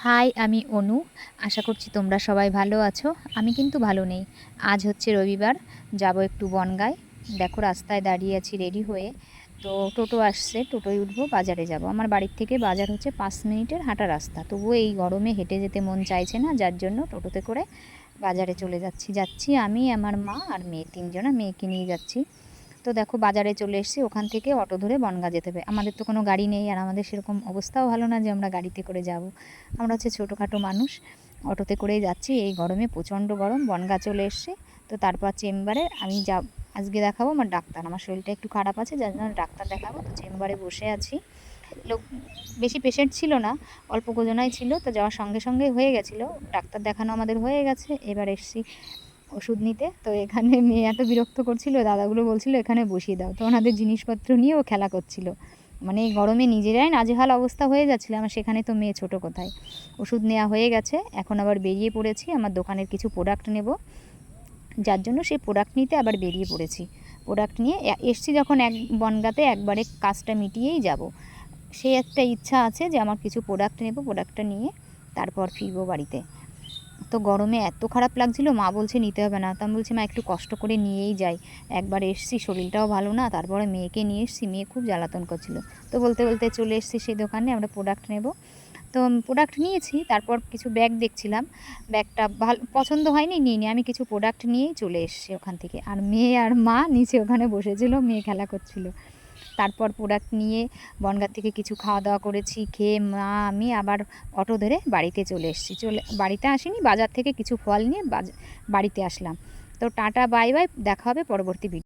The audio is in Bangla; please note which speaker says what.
Speaker 1: হাই, আমি অনু। আশা করছি তোমরা সবাই ভালো আছো। আমি কিন্তু ভালো নেই। আজ হচ্ছে রবিবার, যাব একটু বনগাঁয়। দেখো রাস্তায় দাঁড়িয়ে আছি রেডি হয়ে। তো টোটো আসছে, টোটোয় উঠবো, বাজারে যাব। আমার বাড়ির থেকে বাজার হচ্ছে 5 মিনিটের হাঁটা রাস্তা, তবুও এই গরমে হেঁটে যেতে মন চাইছে না, যার জন্য টোটোতে করে বাজারে চলে যাচ্ছি। আমি, আমার মা আর মেয়ে, তিনজনা, মেয়েকে নিয়ে যাচ্ছি। তো দেখো বাজারে চলে এসেছি, ওখান থেকে অটো ধরে বনগাঁ যেতে হবে। আমাদের তো কোনো গাড়ি নেই, আর আমাদের সেরকম অবস্থাও ভালো না যে আমরা গাড়িতে করে যাব। আমরা হচ্ছে ছোটোখাটো মানুষ, অটোতে করেই যাচ্ছি। এই গরমে প্রচণ্ড গরম। বনগাঁ চলে এসছে। তো তারপর চেম্বারে আমি আজকে দেখাবো আমার ডাক্তার। আমার শরীরটা একটু খারাপ আছে, যার জন্য ডাক্তার দেখাবো। তো চেম্বারে বসে আছি। লোক বেশি পেশেন্ট ছিল না, অল্প কজনাই ছিল। তো যাওয়ার সঙ্গে সঙ্গে হয়ে গেছিলো, ডাক্তার দেখানো আমাদের হয়ে গেছে। এবার এসছি ওষুধ নিতে। তো এখানে মেয়ে এত বিরক্ত করছিল, দাদাগুলো বলছিল এখানে বসিয়ে দাও। তো ওনাদের জিনিসপত্র নিয়ে ও খেলা করছিল। মানে এই গরমে নিজেরাই নাজেহাল অবস্থা হয়ে যাচ্ছিল, আমার সেখানে তো মেয়ে ছোট কোথায়। ওষুধ নেওয়া হয়ে গেছে, এখন আবার বেরিয়ে পড়েছি আমার দোকানের কিছু প্রোডাক্ট নেব, যার জন্য সেই প্রোডাক্ট নিতে আবার বেরিয়ে পড়েছি। প্রোডাক্ট নিয়ে এসছি যখন বনগাঁতে, একবারে কাজটা মিটিয়েই যাব। সেই একটা ইচ্ছা আছে যে আমার কিছু প্রোডাক্ট নেব, প্রোডাক্টটা নিয়ে তারপর ফিরবো বাড়িতে। তো গরমে এত খারাপ লাগছিল, মা বলছে নিতে হবে না। তো আমি বলছি মা একটু কষ্ট করে নিয়েই যাই, একবার এসছি, শরীরটাও ভালো না, তারপরে মেয়েকে নিয়ে এসছি, মেয়ে খুব জ্বালাতন করছিল। তো বলতে বলতে চলে এসছি সেই দোকানে, আমরা প্রোডাক্ট নেব। তো প্রোডাক্ট নিয়েছি, তারপর কিছু ব্যাগ দেখছিলাম, ব্যাগটা ভালো পছন্দ হয়নি, নিইনি। আমি কিছু প্রোডাক্ট নিয়েই চলে এসেছি ওখান থেকে। আর মেয়ে আর মা নিচে ওখানে বসেছিল, মেয়ে খেলা করছিল। তারপর প্রোডাক্ট নিয়ে বনগাঁ থেকে কিছু খাওয়া দাওয়া করেছি, খেয়ে মা আমি আবার অটো ধরে বাড়িতে চলে এসেছি। বাড়িতে আসিনি, বাজার থেকে কিছু ফল নিয়ে বাড়িতে আসলাম। তো টাটা, বাই বাই, দেখা হবে পরবর্তী ভিডিও।